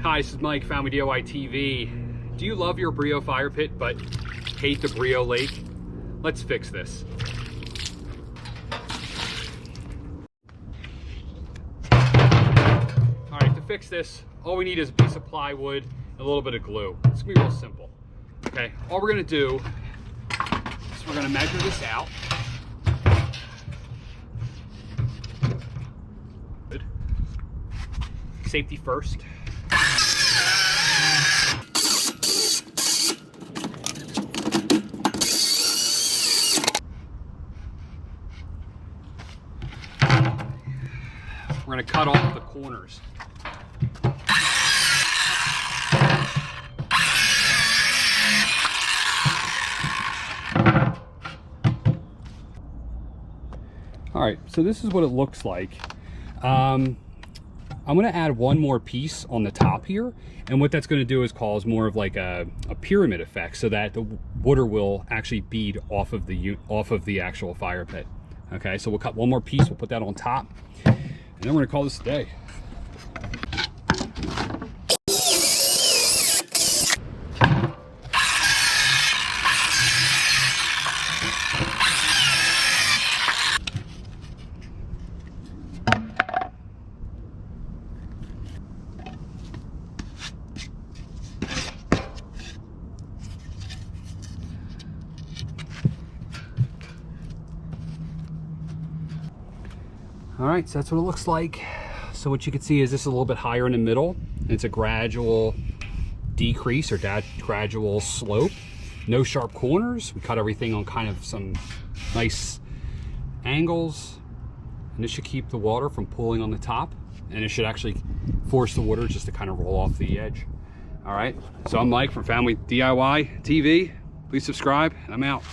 Hi, this is Mike, Family DIY TV. Do you love your Breeo fire pit but hate the Breeo lake? Let's fix this. All right, to fix this, all we need is a piece of plywood and a little bit of glue. It's gonna be real simple. Okay, all we're gonna do is we're gonna measure this out. Good. Safety first. We're going to cut off the corners. All right, so this is what it looks like. I'm going to add one more piece on the top here, and what that's going to do is cause more of like a pyramid effect, so that the water will actually bead off of the actual fire pit. Okay, so we'll cut one more piece, we'll put that on top, and then we're gonna call this a day. All right, so that's what it looks like. So what you can see is this is a little bit higher in the middle. It's a gradual decrease or gradual slope. No sharp corners. We cut everything on kind of some nice angles. And this should keep the water from pooling on the top. And it should actually force the water just to kind of roll off the edge. All right, so I'm Mike from Family DIY TV. Please subscribe, and I'm out.